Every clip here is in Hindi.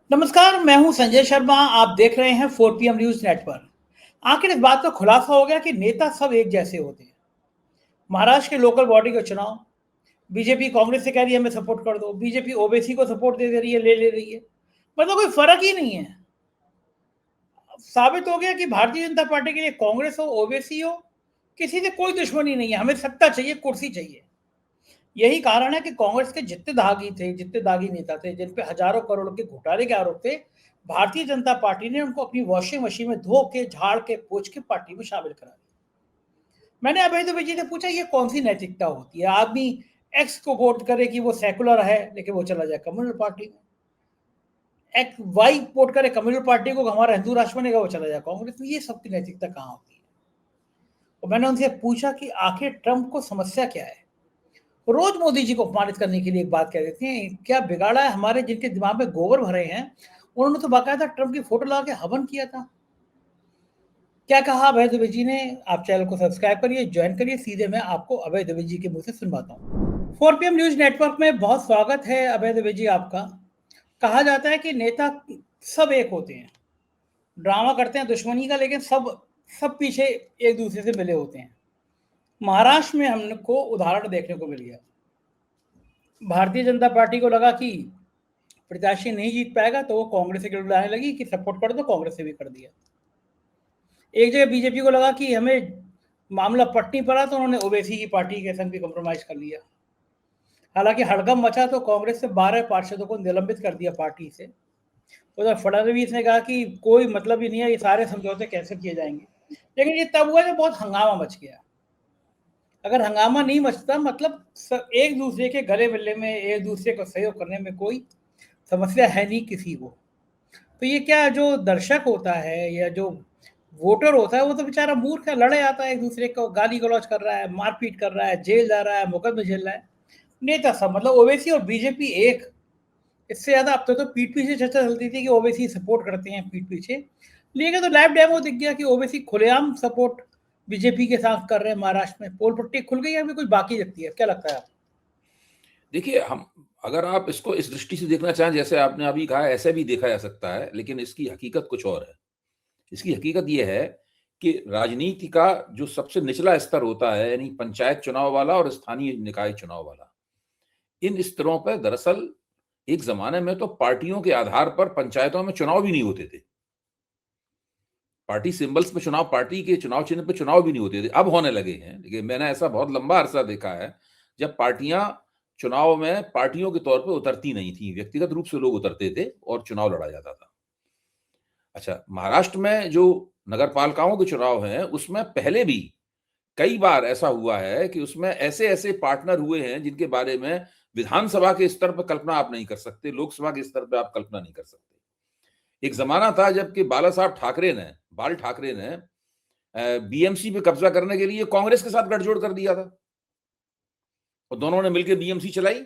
नमस्कार, मैं हूं संजय शर्मा। आप देख रहे हैं 4 PM न्यूज नेटवर्क। आखिर इस बात का खुलासा हो गया कि नेता सब एक जैसे होते हैं। महाराष्ट्र के लोकल बॉडी का चुनाव, बीजेपी कांग्रेस से कह रही है हमें सपोर्ट कर दो, बीजेपी ओबीसी को सपोर्ट दे रही है, ले रही है। मतलब कोई फर्क ही नहीं है। साबित हो गया कि भारतीय जनता पार्टी के लिए कांग्रेस हो, ओबीसी हो, किसी से कोई दुश्मनी नहीं है। हमें सत्ता चाहिए, कुर्सी चाहिए। यही कारण है कि कांग्रेस के जितने दागी नेता थे, जिन पे हजारों करोड़ के घोटाले के आरोप थे, भारतीय जनता पार्टी ने उनको अपनी वॉशिंग मशीन में धो के, झाड़ के, पोंछ के पार्टी में शामिल करा दिया। मैंने अभय दुबे जी से पूछा, ये कौन सी नैतिकता होती है? आदमी एक्स को वोट करे कि वो सेकुलर है, लेकिन वो चला जाए कम्युनल पार्टी में। एक्स वाई वोट करे कम्युनल पार्टी को, हमारा हिंदू राष्ट्र बनेगा, वो चला जाए कांग्रेस में। ये सबकी नैतिकता कहाँ होती है? और मैंने उनसे पूछा कि आखिर ट्रंप को समस्या क्या है? रोज मोदी जी को अपमानित करने के लिए एक बात कह देते हैं। क्या बिगाड़ा है हमारे जिनके दिमाग में गोबर भरे हैं? उन्होंने तो बाकायदा ट्रंप की फोटो लगा के हवन किया था। क्या कहा अभय दुबे जी ने? आप चैनल को सब्सक्राइब करिए, ज्वाइन करिए। सीधे मैं आपको अभय दुबे जी के मुंह से सुनवाता हूँ। 4 PM न्यूज नेटवर्क में बहुत स्वागत है अभय दुबे जी आपका। कहा जाता है कि नेता सब एक होते हैं, ड्रामा करते हैं दुश्मनी का, लेकिन सब सब पीछे एक दूसरे से मिले होते हैं। महाराष्ट्र में हमको उदाहरण देखने को मिल गया। भारतीय जनता पार्टी को लगा कि प्रत्याशी नहीं जीत पाएगा, तो वो कांग्रेस से बुलाने लगी कि सपोर्ट कर दो, कांग्रेस से भी कर दिया। एक जगह बीजेपी को लगा कि हमें मामला पट नहीं पड़ा, तो उन्होंने ओवैसी की पार्टी के संग भी कॉम्प्रोमाइज कर लिया। हालांकि हड़कंप मचा तो कांग्रेस से 12 पार्षदों को निलंबित कर दिया पार्टी से। उधर फडणवीस ने कहा कि कोई मतलब ही नहीं है, ये सारे समझौते कैसे किए जाएंगे। लेकिन ये तब हुआ जब बहुत हंगामा मच गया। अगर हंगामा नहीं मचता, मतलब एक दूसरे के गले मिलने में, एक दूसरे को सहयोग करने में कोई समस्या है नहीं किसी को। तो ये क्या, जो दर्शक होता है या जो वोटर होता है, वो तो बेचारा मूर्ख है, लड़े आता है, एक दूसरे को गाली गलौज कर रहा है, मारपीट कर रहा है, जेल जा रहा है, मुकदमे झेल रहा है। नेता सब, मतलब ओवैसी और बीजेपी एक। इससे ज्यादा अब तो पीठ पीछे चर्चा चलती थी कि ओवैसी सपोर्ट करते हैं पीठ पीछे। लेकिन तो लाइव डेमो दिख गया कि ओवैसी खुलेआम सपोर्ट बीजेपी के साथ कर रहे हैं। महाराष्ट्र में पोल पट्टी खुल गई है, अभी कुछ बाकी लगती है? क्या लगता है आपको? देखिए, हम अगर आप इसको इस दृष्टि से देखना चाहें, जैसे आपने अभी कहा, ऐसे भी देखा जा सकता है, लेकिन इसकी हकीकत कुछ और है। इसकी हकीकत ये है कि राजनीति का जो सबसे निचला स्तर होता है, यानी पंचायत चुनाव वाला और स्थानीय निकाय चुनाव वाला, इन स्तरों पर दरअसल एक जमाने में तो पार्टियों के आधार पर पंचायतों में चुनाव भी नहीं होते थे। पार्टी सिंबल्स पे चुनाव, पार्टी के चुनाव चिन्ह पे चुनाव भी नहीं होते थे। अब होने लगे हैं, लेकिन मैंने ऐसा बहुत लंबा अरसा देखा है जब पार्टियां चुनाव में पार्टियों के तौर पे उतरती नहीं थी, व्यक्तिगत रूप से लोग उतरते थे और चुनाव लड़ा जाता था। अच्छा, महाराष्ट्र में जो नगर पालिकाओं के चुनाव हैं, उसमें पहले भी कई बार ऐसा हुआ है कि उसमें ऐसे ऐसे पार्टनर हुए हैं जिनके बारे में विधानसभा के स्तर पर कल्पना आप नहीं कर सकते, लोकसभा के स्तर पर आप कल्पना नहीं कर सकते। एक जमाना था जबकि बाल ठाकरे ने बीएमसी पे कब्जा करने के लिए कांग्रेस के साथ गठजोड़ कर दिया था और दोनों ने मिलकर बीएमसी चलाई।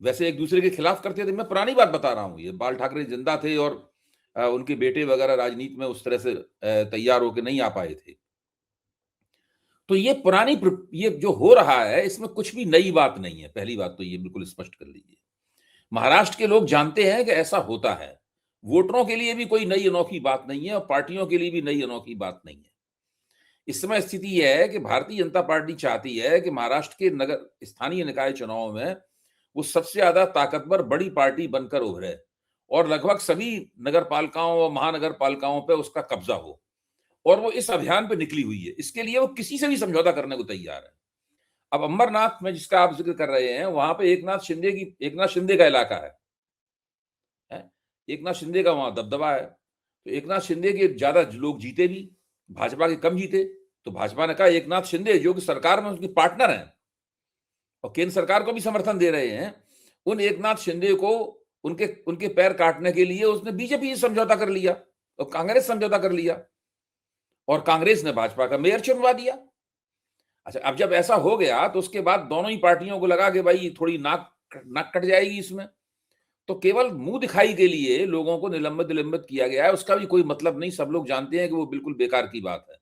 वैसे एक दूसरे के खिलाफ करते थे। मैं पुरानी बात बता रहा हूं, ये बाल ठाकरे जिंदा थे और उनके बेटे वगैरह राजनीति में उस तरह से तैयार होकर नहीं आ पाए थे। तो ये जो हो रहा है, इसमें कुछ भी नई बात नहीं है। पहली बात तो ये बिल्कुल स्पष्ट कर लीजिए। महाराष्ट्र के लोग जानते हैं कि ऐसा होता है। वोटरों के लिए भी कोई नई अनोखी बात नहीं है और पार्टियों के लिए भी नई अनोखी बात नहीं है। इस समय स्थिति यह है कि भारतीय जनता पार्टी चाहती है कि महाराष्ट्र के नगर स्थानीय निकाय चुनाव में वो सबसे ज्यादा ताकतवर बड़ी पार्टी बनकर उभरे और लगभग सभी नगर पालिकाओं और महानगर पालिकाओं पर उसका कब्जा हो। और वो इस अभियान पे निकली हुई है। इसके लिए वो किसी से भी समझौता करने को तैयार है। अब अंबरनाथ में जिसका आप जिक्र कर रहे हैं, वहां पे एकनाथ शिंदे का इलाका है? एकनाथ शिंदे का वहां दबदबा है। तो एकनाथ शिंदे के ज्यादा लोग जीते भी, भाजपा के कम जीते। तो भाजपा ने कहा एकनाथ शिंदे जो कि सरकार में उसकी पार्टनर है और केंद्र सरकार को भी समर्थन दे रहे हैं, उन एकनाथ शिंदे को उनके उनके पैर काटने के लिए उसने बीजेपी से समझौता कर लिया और कांग्रेस समझौता कर लिया और कांग्रेस ने भाजपा का मेयर चुनवा दिया। अच्छा, अब जब ऐसा हो गया तो उसके बाद दोनों ही पार्टियों को लगा कि भाई थोड़ी नाक नाक कट जाएगी इसमें, तो केवल मुंह दिखाई के लिए लोगों को निलंबित किया गया है। उसका भी कोई मतलब नहीं। सब लोग जानते हैं कि वो बिल्कुल बेकार की बात है।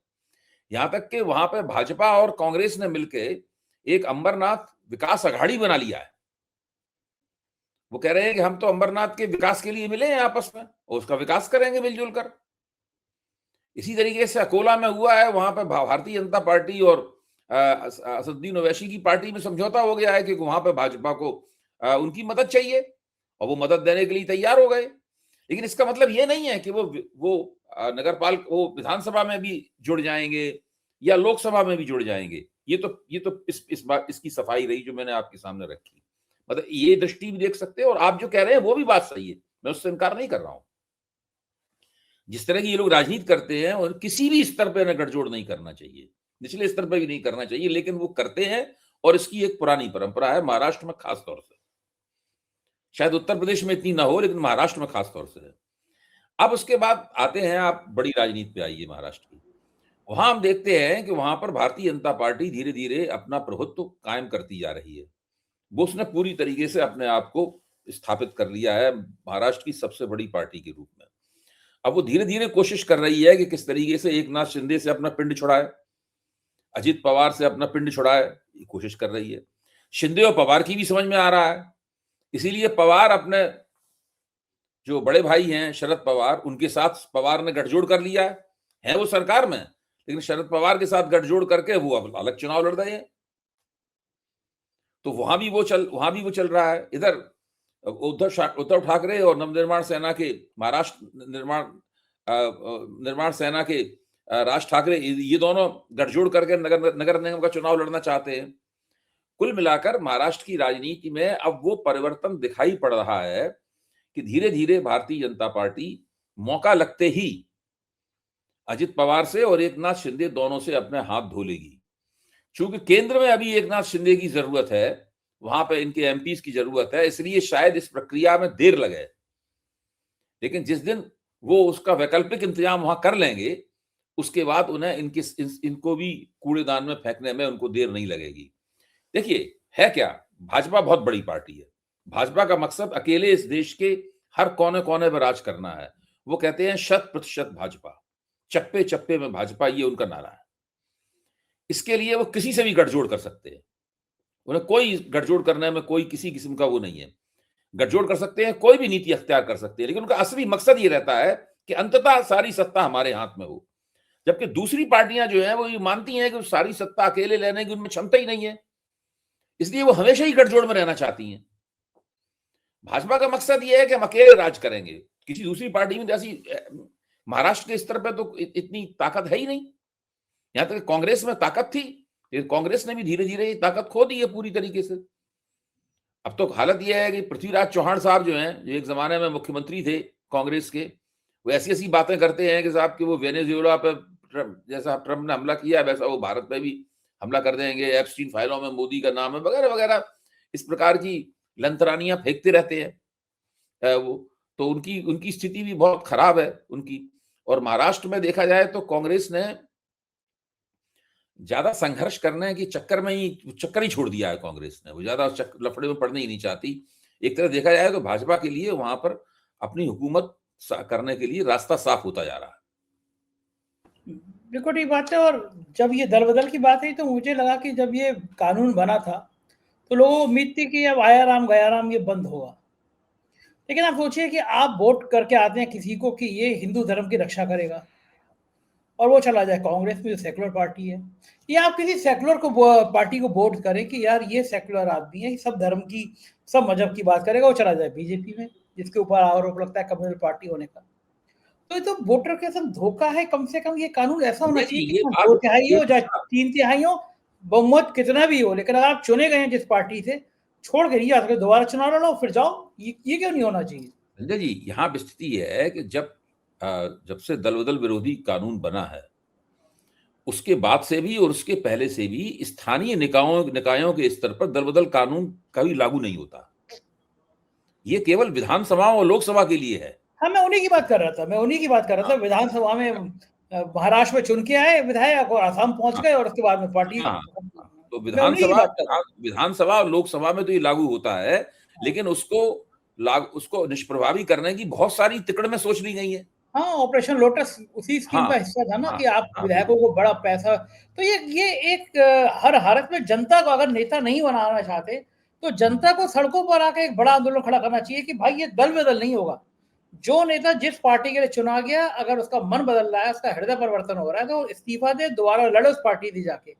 यहां तक कि वहां पे भाजपा और कांग्रेस ने मिलकर एक अंबरनाथ विकास अघाड़ी बना लिया है। वो कह रहे हैं कि हम तो अंबरनाथ के विकास के लिए मिले हैं आपस में, और उसका विकास करेंगे मिलजुल कर। इसी तरीके से अकोला में हुआ है, वहां पे भारतीय जनता पार्टी और असदुद्दीन ओवैसी की पार्टी में समझौता हो गया है कि वहां पे भाजपा को उनकी मदद चाहिए, और वो मदद देने के लिए तैयार हो गए। लेकिन इसका मतलब ये नहीं है कि वो नगरपालिका, वो विधानसभा में भी जुड़ जाएंगे या लोकसभा में भी जुड़ जाएंगे। ये तो इस बात इसकी सफाई रही जो मैंने आपके सामने रखी। मतलब ये दृष्टि भी देख सकते हैं, और आप जो कह रहे हैं वो भी बात सही है, मैं उससे इनकार नहीं कर रहा हूं। जिस तरह की ये लोग राजनीति करते हैं, और किसी भी स्तर पर गठजोड़ नहीं करना चाहिए, निचले स्तर पर भी नहीं करना चाहिए, लेकिन वो करते हैं, और इसकी एक पुरानी परंपरा है महाराष्ट्र में खास तौर से। शायद उत्तर प्रदेश में इतनी ना हो, लेकिन महाराष्ट्र में खास तौर से है। अब उसके बाद आते हैं, आप बड़ी राजनीति पे आइए महाराष्ट्र की। वहां हम देखते हैं कि वहां पर भारतीय जनता पार्टी धीरे धीरे अपना प्रभुत्व कायम करती जा रही है। वो उसने पूरी तरीके से अपने आप को स्थापित कर लिया है महाराष्ट्र की सबसे बड़ी पार्टी के रूप में। अब वो धीरे धीरे कोशिश कर रही है कि किस तरीके से एकनाथ शिंदे से अपना पिंड छुड़ाए, अजित पवार से अपना पिंड छुड़ाए, ये कोशिश कर रही है। शिंदे और पवार की भी समझ में आ रहा है, इसीलिए पवार अपने जो बड़े भाई हैं शरद पवार, उनके साथ पवार ने गठजोड़ कर लिया है वो सरकार में, लेकिन शरद पवार के साथ गठजोड़ करके वो अब अलग चुनाव लड़ रहे हैं। तो वहां भी वो चल रहा है। इधर उद्धव ठाकरे और नवनिर्माण सेना के महाराष्ट्र निर्माण सेना के राज ठाकरे, ये दोनों गठजोड़ करके नगर निगम का चुनाव लड़ना चाहते हैं। कुल मिलाकर महाराष्ट्र की राजनीति में अब वो परिवर्तन दिखाई पड़ रहा है कि धीरे धीरे भारतीय जनता पार्टी मौका लगते ही अजित पवार से और एकनाथ शिंदे दोनों से अपने हाथ धो लेगी। चूंकि केंद्र में अभी एकनाथ शिंदे की जरूरत है, वहां पे इनके एमपीज की जरूरत है, इसलिए शायद इस प्रक्रिया में देर लगे। लेकिन जिस दिन वो उसका वैकल्पिक इंतजाम वहां कर लेंगे, उसके बाद उन्हें इनको भी कूड़ेदान में फेंकने में उनको देर नहीं लगेगी। देखिए, है क्या, भाजपा बहुत बड़ी पार्टी है। भाजपा का मकसद अकेले इस देश के हर कोने कोने पर राज करना है। वो कहते हैं 100% भाजपा, चप्पे चप्पे में भाजपा, ये उनका नारा है। इसके लिए वो किसी से भी गठजोड़ कर सकते हैं, उन्हें कोई गठजोड़ करने में कोई किसी किस्म का वो नहीं है। गठजोड़ कर सकते हैं, कोई भी नीति अख्तियार कर सकते हैं, लेकिन उनका असली मकसद ये रहता है कि अंततः सारी सत्ता हमारे हाथ में हो। जबकि दूसरी पार्टियां जो हैं वो ये मानती हैं कि सारी सत्ता अकेले लेने की उनमें क्षमता ही नहीं है, इसलिए वो हमेशा ही गठजोड़ में रहना चाहती हैं। भाजपा का मकसद ये है कि हम अकेले राज करेंगे। किसी दूसरी पार्टी में जैसी महाराष्ट्र के स्तर पर तो इतनी ताकत है ही नहीं। यहां तक कांग्रेस में ताकत थी, लेकिन कांग्रेस ने भी धीरे धीरे ये ताकत खो दी है पूरी तरीके से। अब तो हालत यह है कि पृथ्वीराज चौहान साहब जो हैं, जो एक जमाने में मुख्यमंत्री थे कांग्रेस के, वो ऐसी ऐसी बातें करते हैं कि साहब कि वो वेनेजुएला पे जैसा ट्रंप ने हमला किया वैसा वो भारत पे भी हमला कर देंगे, एप्स्टीन फाइलों में मोदी का नाम है, वगैरह वगैरह, इस प्रकार की लंतरानियां फेंकते रहते हैं वो। तो उनकी स्थिति भी बहुत खराब है उनकी। और महाराष्ट्र में देखा जाए तो कांग्रेस ने ज्यादा संघर्ष करने के चक्कर ही छोड़ दिया है कांग्रेस ने। वो ज्यादा लफड़े में पड़ने ही नहीं चाहती। एक तरह देखा जाए तो भाजपा के लिए वहां पर अपनी हुकूमत करने के लिए रास्ता साफ होता जा रहा है। बिल्कुल ठीक बात है। और जब ये दल बदल की बात है तो मुझे लगा कि जब ये कानून बना था तो लोगों को उम्मीद थी कि अब आया राम गया राम ये बंद होगा। लेकिन आप सोचिए कि आप वोट करके आते हैं किसी को कि ये हिंदू धर्म की रक्षा करेगा, और वो चला जाए कांग्रेस में जो सेकुलर पार्टी है, या आप किसी सेकुलर को पार्टी को वोट करें कि यार ये सेकुलर आदमी है, सब धर्म की सब मजहब की बात करेगा, वो चला जाए बीजेपी में जिसके ऊपर आरोप लगता है कम्युनल पार्टी होने का। तो ये तो वोटर के साथ धोखा है। कम से कम ये कानून ऐसा होना चाहिए कि 2/3 हो या 3/3 हो, बहुमत कितना भी हो, लेकिन अगर आप चुने गए हैं जिस पार्टी से, छोड़ के नहीं जा सकते, दोबारा चुनाव लड़ो फिर जाओ। ये क्यों नहीं होना चाहिए? संजय जी, यहाँ स्थिति यह है कि जब से दल बदल विरोधी कानून बना है, उसके बाद से भी और उसके पहले से भी स्थानीय निकायों के स्तर पर दल बदल कानून कभी लागू नहीं होता। ये केवल विधानसभा और लोकसभा के लिए है। हाँ, मैं उन्हीं की बात कर रहा था। विधानसभा में महाराष्ट्र में चुन के आए विधायक और असम पहुंच गए और उसके बाद में पार्टी। तो विधानसभा और लोकसभा में तो ये लागू होता है, लेकिन उसको निष्प्रभावी करने की बहुत सारी तिकड़ में सोच ली गई है। हाँ, ऑपरेशन लोटस उसी स्कीम का हिस्सा था ना कि आप विधायकों को बड़ा पैसा। तो ये एक हर हालत में जनता को अगर नेता नहीं बनाना चाहते तो जनता को सड़कों पर आकर एक बड़ा आंदोलन खड़ा करना चाहिए कि भाई ये दल बदल नहीं होगा। जो नेता जिस पार्टी के लिए चुना गया, अगर उसका मन बदल रहा है, उसका हृदय परिवर्तन हो रहा है, तो इस्तीफा दे, दोबारा लड़े उस पार्टी दी जाके।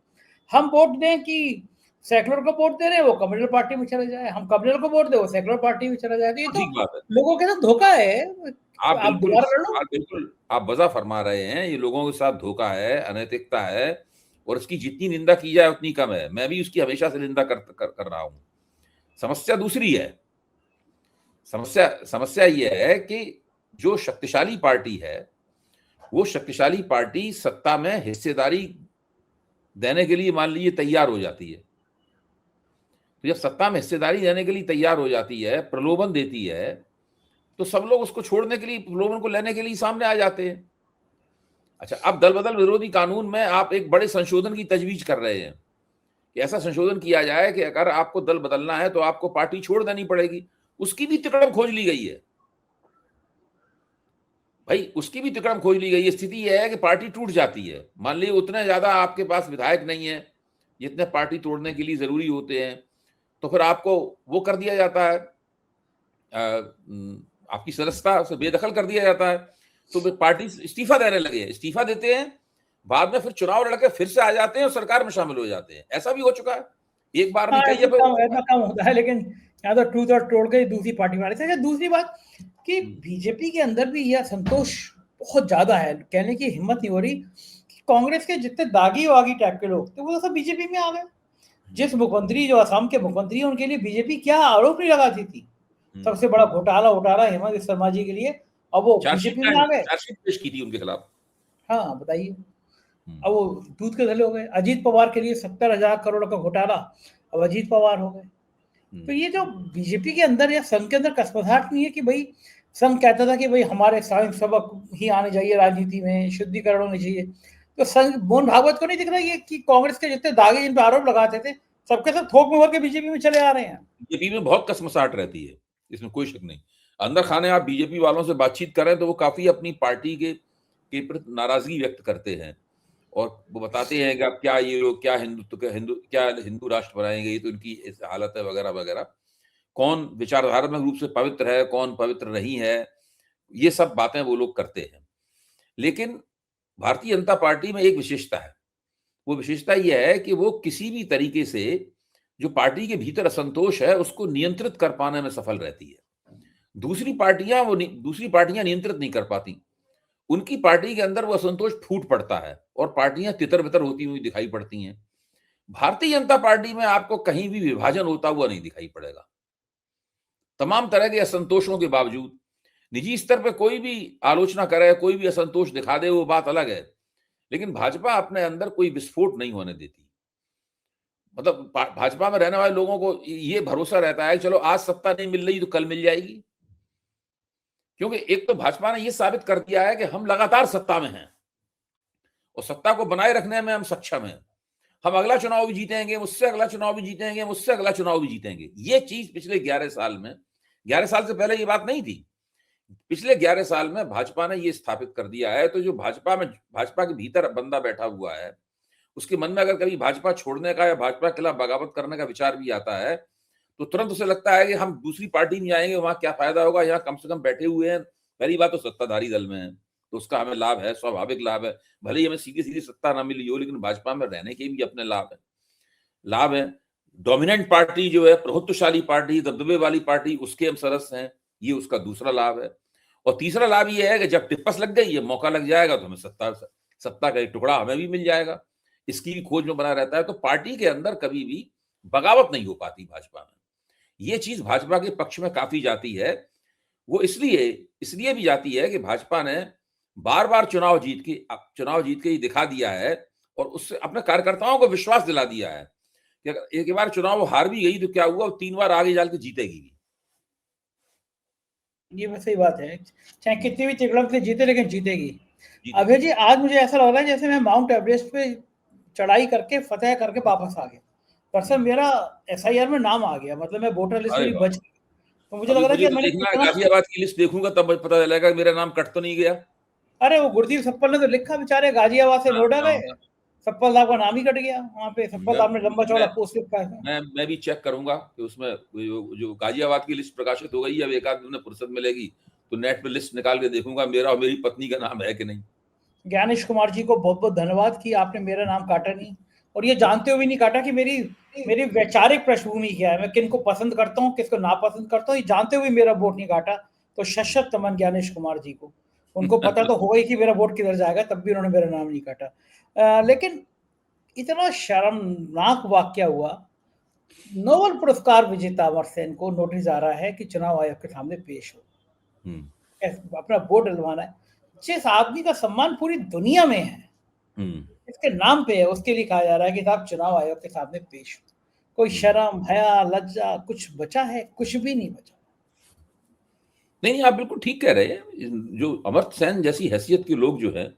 हम वोट दें कि सेकुलर को वोट दे रहे हैं, वो कम्युनल पार्टी में चला जाए, हम कम्युनल को वोट दे, वो सेकुलर पार्टी में चला जाए। तो ये तो ठीक बात है। लोगों के साथ धोखा है। आप दोबारा लड़ लो। आप वजह फरमा रहे हैं, ये लोगों के साथ धोखा है, अनैतिकता है, और इसकी जितनी निंदा की जाए उतनी कम है। मैं भी उसकी हमेशा से निंदा कर रहा हूं। समस्या दूसरी है। समस्या यह है कि जो शक्तिशाली पार्टी है, वो शक्तिशाली पार्टी सत्ता में हिस्सेदारी देने के लिए मान लीजिए तैयार हो जाती है। तो जब सत्ता में हिस्सेदारी देने के लिए तैयार हो जाती है, प्रलोभन देती है, तो सब लोग उसको छोड़ने के लिए, प्रलोभन को लेने के लिए सामने आ जाते हैं। अच्छा, अब दल बदल विरोधी कानून में आप एक बड़े संशोधन की तजवीज कर रहे हैं कि ऐसा संशोधन किया जाए कि अगर आपको दल बदलना है तो आपको पार्टी छोड़ देनी पड़ेगी। उसकी भी तिकड़म खोज ली गई है भाई, उसकी भी तिकड़म खोज ली गई है। स्थिति यह है कि पार्टी टूट जाती है। मान लीजिए उतने ज्यादा आपके पास विधायक नहीं है जितने पार्टी तोड़ने के लिए जरूरी होते हैं, तो फिर आपको वो कर दिया जाता है, आपकी सदस्यता से बेदखल कर दिया जाता है। तो पार्टी इस्तीफा देने लगे, इस्तीफा देते हैं, बाद में फिर चुनाव लड़के फिर से आ जाते हैं और सरकार में शामिल हो जाते हैं। ऐसा भी हो चुका है एक बार नहीं, कई ऐसा कम होता है, लेकिन यहाँ तो टूट और तोड़ के दूसरी पार्टी वाले थे। दूसरी बात कि बीजेपी के अंदर भी यह असंतोष बहुत ज्यादा है। कहने की हिम्मत नहीं हो रही कि कांग्रेस के जितने दागी वागी टाइप के लोग थे वो तो सब बीजेपी में आ गए। जिस मुख्यमंत्री, जो असम के मुख्यमंत्री हैं, उनके लिए बीजेपी क्या आरोप नहीं लगाती थी, सबसे बड़ा घोटाला हेमंत शर्मा जी के लिए, अब वो बीजेपी में आ गए। चार्जशीट पेश की थी उनके खिलाफ। हाँ बताइए, अब वो दूध के धले हो गए। अजीत पवार के लिए 70,000 करोड़ का घोटाला, अब अजीत पवार हो गए। तो ये जो बीजेपी के अंदर या संघ के अंदर कसमसाहट नहीं है कि भाई संघ कहता था कि भाई हमारे साइंस सबक ही आने चाहिए, राजनीति में शुद्धिकरण होनी चाहिए। तो संघ, मोहन भागवत को नहीं दिख रहा ये कि कांग्रेस के जितने दागे जिन पे आरोप लगाते थे सबके सब थोक में भर के बीजेपी में चले आ रहे हैं। बीजेपी में बहुत कसमसाहट रहती है, इसमें कोई शक नहीं। अंदर खाने आप बीजेपी वालों से बातचीत करें तो वो काफी अपनी पार्टी के प्रति नाराजगी व्यक्त करते हैं, और वो बताते हैं कि अब क्या ये लोग क्या हिंदू राष्ट्र बनाएंगे, ये तो इनकी हालत है वगैरह वगैरह। कौन विचारधारात्मक रूप से पवित्र है, कौन पवित्र नहीं है, ये सब बातें वो लोग करते हैं। लेकिन भारतीय जनता पार्टी में एक विशेषता है। वो विशेषता यह है कि वो किसी भी तरीके से जो पार्टी के भीतर असंतोष है उसको नियंत्रित कर पाने में सफल रहती है। दूसरी पार्टियां नियंत्रित नहीं कर पाती। उनकी पार्टी के अंदर वो असंतोष फूट पड़ता है और पार्टियां तितर बितर होती हुई दिखाई पड़ती हैं। भारतीय जनता पार्टी में आपको कहीं भी विभाजन होता हुआ नहीं दिखाई पड़ेगा। तमाम तरह के असंतोषों के बावजूद निजी स्तर पर कोई भी आलोचना करे, कोई भी असंतोष दिखा दे, वो बात अलग है, लेकिन भाजपा अपने अंदर कोई विस्फोट नहीं होने देती। मतलब भाजपा में रहने वाले लोगों को ये भरोसा रहता है चलो आज सत्ता नहीं मिल रही तो कल मिल जाएगी, क्योंकि एक तो भाजपा ने ये साबित कर दिया है कि हम लगातार सत्ता में हैं और सत्ता को बनाए रखने में हम सक्षम हैं। हम अगला चुनाव भी जीतेंगे, मुझसे अगला चुनाव भी जीतेंगे, मुझसे अगला चुनाव भी जीतेंगे। ये चीज पिछले 11 साल में, 11 साल से पहले ये बात नहीं थी, पिछले 11 साल में भाजपा ने ये स्थापित कर दिया है। तो जो भाजपा के भीतर बंदा बैठा हुआ है, उसके मन में अगर कभी भाजपा छोड़ने का या भाजपा के खिलाफ बगावत करने का विचार भी आता है तो तुरंत उसे लगता है कि हम दूसरी पार्टी में आएंगे, वहां क्या फायदा होगा, यहाँ कम से कम बैठे हुए हैं, पहली बात तो सत्ताधारी दल में है तो उसका हमें लाभ है, स्वाभाविक लाभ है। भले ही हमें सीधी सीधी सत्ता ना मिली हो, लेकिन भाजपा में रहने के भी अपने लाभ है। डोमिनेंट पार्टी जो है, प्रभुत्वशाली पार्टी, दबदबे वाली पार्टी, उसके हम सदस्य हैं, ये उसका दूसरा लाभ है। और तीसरा लाभ ये है कि जब टिप्पस लग गई, ये मौका लग जाएगा तो हमें सत्ता का एक टुकड़ा हमें भी मिल जाएगा, इसकी भी खोज में बना रहता है। तो पार्टी के अंदर कभी भी बगावत नहीं हो पाती भाजपा में। ये चीज भाजपा के पक्ष में काफी जाती है। वो इसलिए भी जाती है कि भाजपा ने बार बार चुनाव जीत के ही दिखा दिया है और उससे अपने कार्यकर्ताओं को विश्वास दिला दिया है कि अगर एक बार चुनाव वो हार भी गई तो क्या हुआ, 3 बार आगे जाकर जीतेगी भी। ये सही बात है, चाहे कितनी भी तिकड़म से जीते लेकिन जीतेगी। अभय जी, आज मुझे ऐसा लग रहा है जैसे मैं माउंट एवरेस्ट पे चढ़ाई करके फतेह करके वापस आ गया। दरअसल मेरा SIR में नाम आ गया, मतलब मैं वोटर लिस्ट में बच गया। तो मुझे लग रहा है कि मैंने गाजियाबाद की लिस्ट देखूंगा तब पता चलेगा मेरा नाम कट तो नहीं गया। अरे वो गुरदीप सप्पल ने तो लिखा, बेचारे गाजियाबाद से लौटा गए, सतपाल साहब का नाम ही कट गया वहां पे। सतपाल साहब ने लंबा चौड़ा पोस्ट लिखा है। मैं भी चेक करूंगा कि उसमें जो गाजियाबाद की लिस्ट प्रकाशित हो गई है, अब एक आध दिन में फुर्सत मिलेगी तो नेट पे लिस्ट निकाल के देखूंगा मेरा और मेरी पत्नी का नाम है कि नहीं। ज्ञानेश कुमार जी को बहुत बहुत धन्यवाद कि आपने मेरा नाम काटा नहीं, और ये जानते हुए भी नहीं काटा कि मेरी मेरी वैचारिक पृष्ठभूमि क्या है, मैं किन को पसंद करता हूँ, किसको नापसंद करता हूँ, ये जानते हुए मेरा वोट नहीं काटा। तो शश्वत तमन ज्ञानेश कुमार जी को, उनको पता तो होगा ही कि मेरा वोट किधर जाएगा, तब भी उन्होंने मेरा नाम नहीं काटा। लेकिन इतना शर्मनाक वाक्य हुआ। नोबेल पुरस्कार विजेता अमर सेन को नोटिस आ रहा है कि चुनाव आयोग के सामने पेश हो, अपना वोट डलवाना है। जिस आदमी का सम्मान पूरी दुनिया में है, इसके नाम पे है, उसके लिए कहा जा रहा है कि साहब चुनाव आयोग के सामने पेश हो। कोई शर्म, हया, लज्जा कुछ बचा है? कुछ भी नहीं बचा। नहीं, आप बिल्कुल ठीक कह रहे हैं। जो अमर्त्य सेन जैसी हैसियत के लोग जो हैं,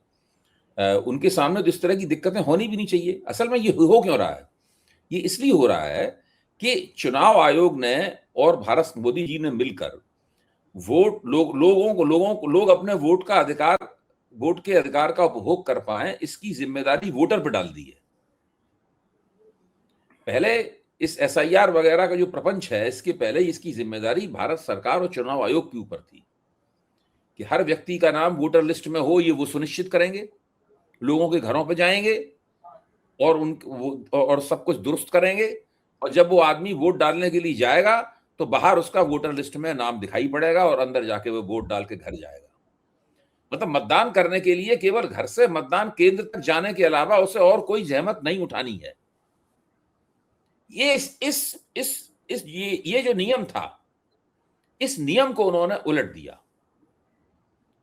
उनके सामने तो इस तरह की दिक्कतें होनी भी नहीं चाहिए। असल में ये हो क्यों रहा है? ये इसलिए हो रहा है कि चुनाव आयोग ने और भारत मोदी जी ने मिलकर लोग अपने वोट के अधिकार का उपभोग कर पाए, इसकी जिम्मेदारी वोटर पर डाल दी है। पहले इस एसआईआर वगैरह का जो प्रपंच है, इसके पहले इसकी जिम्मेदारी भारत सरकार और चुनाव आयोग के ऊपर थी कि हर व्यक्ति का नाम वोटर लिस्ट में हो, ये वो सुनिश्चित करेंगे, लोगों के घरों पे जाएंगे और सब कुछ दुरुस्त करेंगे, और जब वो आदमी वोट डालने के लिए जाएगा तो बाहर उसका वोटर लिस्ट में नाम दिखाई पड़ेगा और अंदर जाके वो वोट डाल के घर जाएगा। मतलब मतदान करने के लिए केवल घर से मतदान केंद्र तक जाने के अलावा उसे और कोई जहमत नहीं उठानी है। ये जो नियम था, इस नियम को उन्होंने उलट दिया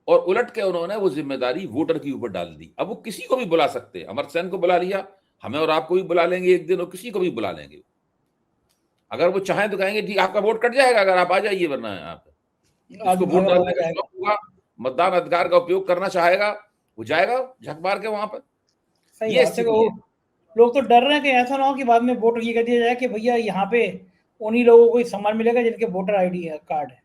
और उलट के उन्होंने वो जिम्मेदारी वोटर के ऊपर डाल दी। अब वो किसी को भी बुला सकते, अमर्त्य सेन को बुला लिया, हमें और आपको भी बुला लेंगे एक दिन, और किसी को भी बुला लेंगे। अगर वो चाहें तो कहेंगे ठीक, आपका वोट कट जाएगा अगर आप आ जाइए, वरना आप जिसको वोट डालने का शौक होगा, मतदान अधिकार का उपयोग करना चाहेगा, वो जाएगा झक मार के वहां पर। ये लोग तो डर रहे हैं कि ऐसा ना हो कि बाद में वोट ये कह दिया जाए कि भैया यहाँ पे उन्हीं लोगों को सम्मान मिलेगा जिनके वोटर आईडी है, कार्ड है।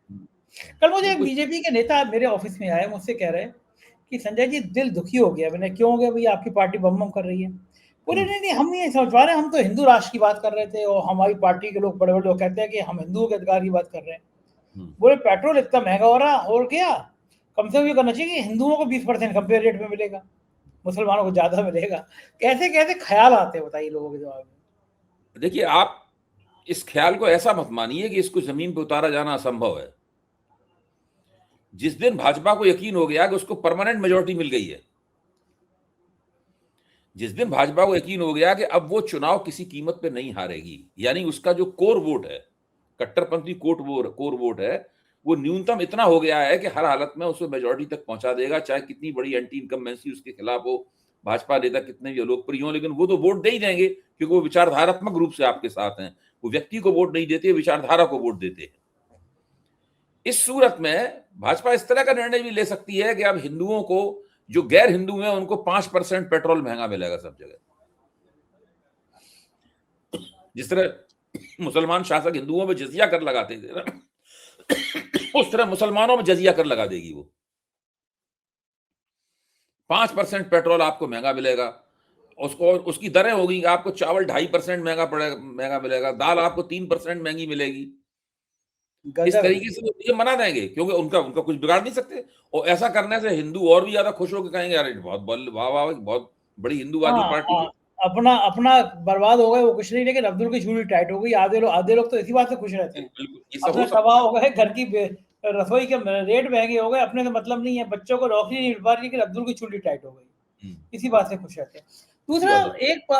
कल मुझे एक बीजेपी के नेता मेरे ऑफिस में आए, मुझसे कह रहे कि संजय जी दिल दुखी हो गया। मैंने क्यों हो गया भैया, आपकी पार्टी बम बम कर रही है? बोले नहीं, हम नहीं समझ पा रहे, हम तो हिंदू राष्ट्र की बात कर रहे थे और हमारी पार्टी के लोग, बड़े बड़े लोग कहते हैं कि हम हिंदुओं के अधिकार की बात कर रहे हैं। बोले पेट्रोल इतना महंगा हो रहा हो गया, कम से कम ये करना चाहिए कि हिंदुओं को 20% कंपेयर रेट में मिलेगा, मुसलमानों को ज्यादा मिलेगा। कैसे कैसे ख्याल आते हैं बताइए लोगों के दिमाग में। देखिए, आप इस ख्याल को ऐसा मत मानिए कि इसको जमीन पर उतारा जाना असंभव है। जिस दिन भाजपा को यकीन हो गया कि उसको परमानेंट मेजॉरिटी मिल गई है, जिस दिन भाजपा को यकीन हो गया कि अब वो चुनाव किसी कीमत पे नहीं हारेगी, यानी उसका जो कोर वोट है, कट्टरपंथी कोर वोट है, वो न्यूनतम इतना हो गया है कि हर हालत में उसे मेजॉरिटी तक पहुंचा देगा, चाहे कितनी बड़ी एंटी इनकम्बेंसी उसके खिलाफ हो, भाजपा नेता कितने भी लोकप्रिय हो, लेकिन वो तो वोट दे ही देंगे क्योंकि वो विचारधारात्मक रूप से आपके साथ हैं। वो व्यक्ति को वोट नहीं देते, विचारधारा को वोट देते हैं। इस सूरत में भाजपा इस तरह का निर्णय भी ले सकती है कि अब हिंदुओं को, जो गैर हिंदू हैं, उनको 5% पेट्रोल महंगा मिलेगा सब जगह। जिस तरह मुसलमान शासक हिंदुओं में जजिया कर लगाते थे ना, उस तरह मुसलमानों में जजिया कर लगा देगी वो। 5% पेट्रोल आपको महंगा मिलेगा, उसको उसकी दरें होगी, आपको चावल 2.5% महंगा मिलेगा, दाल आपको 3% महंगी मिलेगी। इस तरीके से ये मना देंगे क्योंकि उनका कुछ बिगाड़ नहीं सकते। और ऐसा करने से हिंदू और भी ज्यादा खुश होकर कहेंगे अरे बहुत वाह, बहुत बड़ी हिंदूवादी पार्टी। अपना बर्बाद हो गए वो कुछ नहीं, लेकिन अब्दुल की झूठी टाइट हो गई। आधे लोग तो इसी बात से खुश रहते हैं, अपने तबाह हो गए, घर की रसोई के रेट महंगे हो गए, अपने से मतलब नहीं है, बच्चों को नौकरी नहीं मिल पा रही, लेकिन अब्दुल की छुट्टी टाइट हो गई, इसी बात से खुश रहते हैं। दूसरा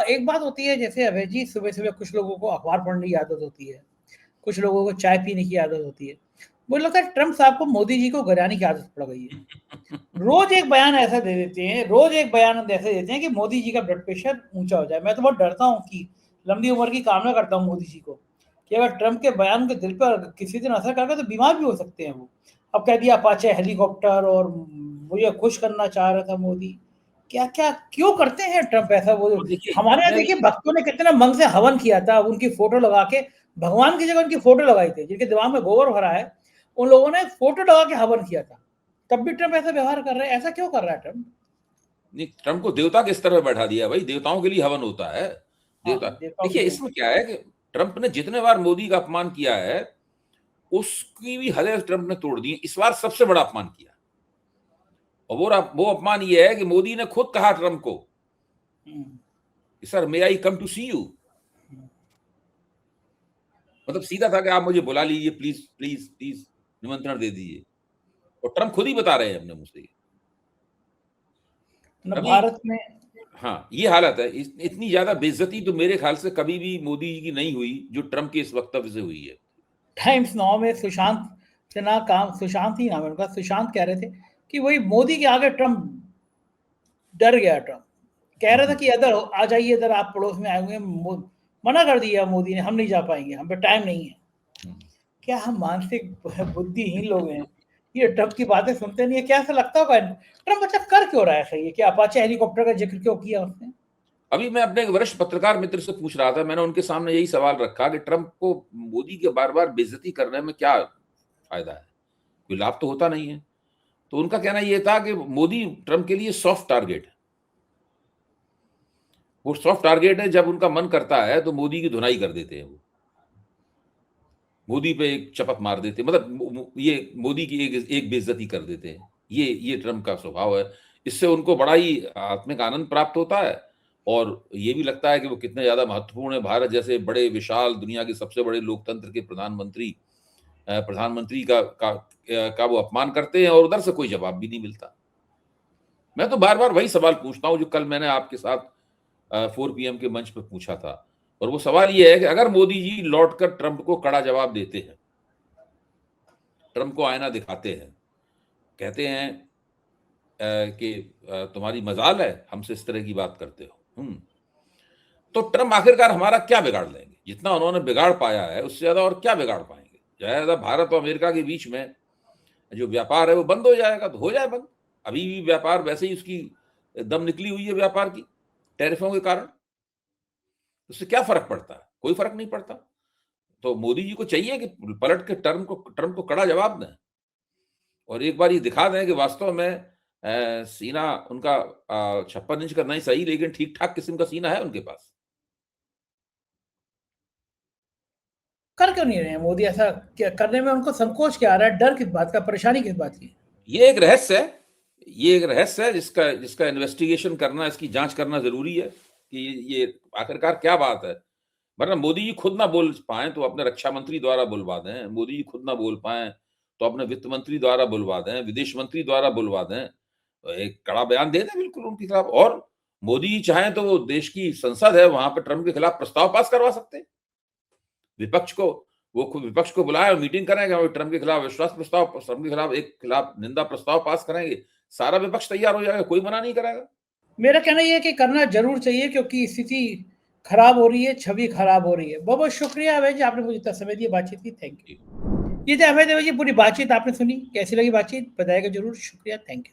एक बात होती है, जैसे अभय जी, सुबह सुबह कुछ लोगों को अखबार पढ़ने की आदत होती है, कुछ लोगों को चाय पीने की आदत होती है। मुझे लगता है ट्रम्प साहब को मोदी जी को गिराने की आदत पड़ गई है। रोज एक बयान ऐसा दे देते हैं कि मोदी जी का ब्लड प्रेशर ऊंचा हो जाए। मैं तो बहुत डरता हूँ कि लंबी उम्र की कामना करता हूँ मोदी जी को कि अगर ट्रम्प के बयान के दिल पर किसी दिन असर करता तो बीमार भी हो सकते हैं वो। अब कह दिया अपाचे हेलीकॉप्टर, और मुझे खुश करना चाह रहा था मोदी। क्या क्या क्यों करते हैं ट्रम्प ऐसा? वो हमारे यहाँ देखिए भक्तों ने कितना मन से हवन किया था, उनकी फोटो लगा के, भगवान की जगह उनकी फोटो लगाई थी। जिनके दिमाग में गोबर भरा है उन लोगों ने फोटो लगा के हवन किया था, तब भी ट्रम्प ऐसा व्यवहार कर रहे हैं। ऐसा क्यों कर रहा है ट्रम्प? नहीं, ट्रम्प को देवता के स्तर पर बैठा दिया भाई, देवताओं के लिए हवन होता है। देवता देवताओं देखिए के लिए। इसमें क्या है कि ट्रम्प ने जितने बार मोदी का अपमान किया है उसकी भी हदें ट्रम्प ने तोड़ दी। इस बार सबसे बड़ा अपमान किया, और वो अपमान ये है कि मोदी ने खुद कहा ट्रम्प को, sir may I come to see you, मतलब सीधा था कि आप मुझे बुला लीजिए, प्लीज प्लीज प्लीज निमंत्रण दे दीजिए, और ट्रम्प खुद ही बता रहे हैं अपने मुंह से। अभी भारत में हाँ ये हालत है। इतनी ज्यादा बेइज्जती तो मेरे ख्याल से कभी भी मोदी जी की नहीं हुई जो ट्रम्प के इस वक्तव्य से हुई है। टाइम्स नाउ में सुशांत ही नाम है उनका, सुशांत कह रहे थे कि वही मोदी के आगे ट्रम्प डर गया। ट्रम्प कह रहा था कि इधर आ जाइए, इधर आप पड़ोस में आए हुए, मना कर दिया मोदी ने, हम नहीं जा पाएंगे, हम पे टाइम नहीं है। क्या हम मानसिक बुद्धिहीन लोग हैं, ये ट्रम्प की बातें सुनते नहीं है? क्या ऐसा लगता होगा ट्रम्प अच्छा कर क्यों रहा है सही है? क्या अपाचे हेलीकॉप्टर का जिक्र क्यों किया उसने? अभी मैं अपने एक वरिष्ठ पत्रकार मित्र से पूछ रहा था, मैंने उनके सामने यही सवाल रखा कि ट्रम्प को मोदी के बार बार बेइज्जती करने में क्या फायदा है, कोई लाभ तो होता नहीं है। तो उनका कहना यह था कि मोदी ट्रम्प के लिए सॉफ्ट टारगेट है। वो सॉफ्ट टारगेट है, जब उनका मन करता है तो मोदी की धुनाई कर देते हैं, वो मोदी पे एक चपत मार देते हैं, मतलब ये मोदी की एक बेइज्जती कर देते हैं। ये ट्रम्प का स्वभाव है। इससे उनको बड़ा ही आत्मिक आनंद प्राप्त होता है, और ये भी लगता है कि वो कितने ज्यादा महत्वपूर्ण है। भारत जैसे बड़े विशाल दुनिया के सबसे बड़े लोकतंत्र के प्रधानमंत्री का वो अपमान करते हैं, और उधर से कोई जवाब भी नहीं मिलता। मैं तो बार बार वही सवाल पूछता हूं जो कल मैंने आपके साथ 4 PM के मंच पर पूछा था, और वो सवाल ये है कि अगर मोदी जी लौटकर ट्रम्प को कड़ा जवाब देते हैं, ट्रम्प को आईना दिखाते हैं, कहते हैं कि तुम्हारी मजाल है हमसे इस तरह की बात करते हो, तो ट्रम्प आखिरकार हमारा क्या बिगाड़ लेंगे? जितना उन्होंने बिगाड़ पाया है उससे ज्यादा और क्या बिगाड़ पाएंगे? ज्यादा भारत और अमेरिका के बीच में जो व्यापार है वो बंद हो जाएगा, तो हो जाए बंद। अभी भी व्यापार वैसे ही उसकी दम निकली हुई है व्यापार की, टैरिफों के कारण। उससे क्या फर्क पड़ता है? कोई फर्क नहीं पड़ता। तो मोदी जी को चाहिए कि पलट के ट्रम्प को कड़ा जवाब दें, और एक बार ये दिखा दें कि वास्तव में सीना उनका 56 इंच का नहीं सही, लेकिन ठीक ठाक किस्म का सीना है उनके पास। कर क्यों नहीं रहे हैं मोदी ऐसा? क्या करने में उनको संकोच क्या आ रहा है? डर किस बात का, परेशानी किस बात की? ये एक रहस्य है, ये एक रहस्य है जिसका इन्वेस्टिगेशन करना, इसकी जांच करना जरूरी है कि ये आखिरकार क्या बात है। वरना मोदी जी खुद ना बोल पाए तो अपने रक्षा मंत्री द्वारा बुलवा दें, मोदी जी खुद ना बोल पाए तो अपने वित्त मंत्री द्वारा बुलवा दें, विदेश मंत्री द्वारा बुलवा दें, तो एक कड़ा बयान दे दें बिल्कुल उनके खिलाफ। और मोदी जी चाहें तो वो देश की संसद है, वहां पर ट्रम्प के खिलाफ प्रस्ताव पास करवा सकते हैं। विपक्ष को बुलाए और मीटिंग करेंगे, ट्रम्प के खिलाफ विश्वास प्रस्ताव, ट्रम्प के खिलाफ निंदा प्रस्ताव पास करेंगे, सारा विपक्ष तैयार हो जाएगा, कोई मना नहीं करेगा। मेरा कहना यह है कि करना जरूर चाहिए, क्योंकि स्थिति खराब हो रही है, छवि खराब हो रही है। बहुत बहुत शुक्रिया अभय जी, आपने मुझे इतना समय दिया बातचीत की। Thank you. ये थे अभय देव जी, पूरी बातचीत आपने सुनी, कैसी लगी बातचीत बताएगा जरूर। शुक्रिया, थैंक यू।